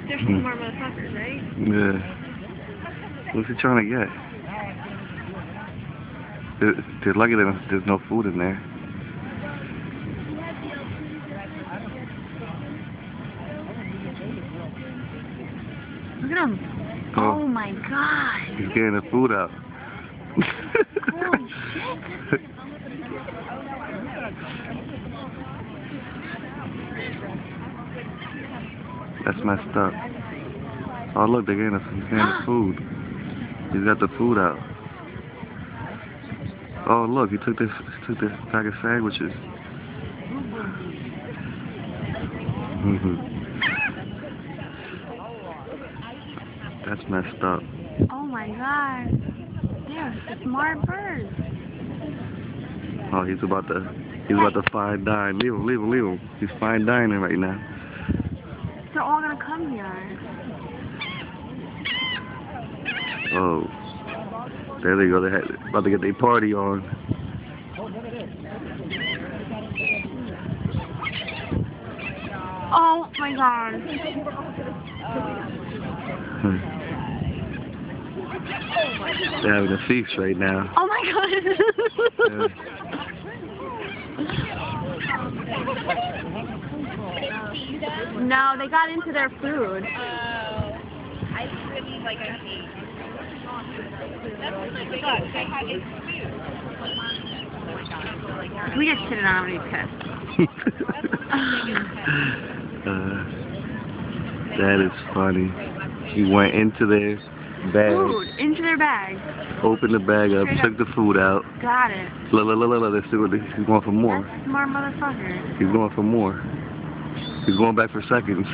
They're smart motherfuckers, right? Yeah. What's he trying to get? They're lucky that there's no food in there. Look at him. Oh my god. He's getting the food out. Holy shit. That's messed up. Oh look, they're getting the food. He's got the food out. Oh look, he took this pack of sandwiches. That's messed up. Oh my god. They're smart birds. Oh, he's about to fine dine. Leave him. He's fine dining right now. They're all gonna come here. Oh, there they go. They're about to get their party on. Oh my god. They're having a feast right now. Oh my god. No, they got into their food. I really like a cake. That's like food. We just shitted on him and he's pissed. That is funny. He went into their bag. Food, into their bag. Opened the bag up, took the food out. Got it. Look, he's going for more. That's a smart motherfucker. He's going for more. He's going back for seconds.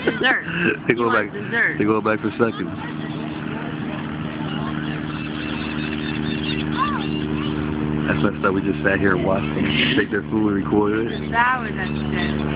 Dessert. They go back. Dessert. They go back for seconds. That's messed up. We just sat here and watched them take their food and recorded it. That was that shit.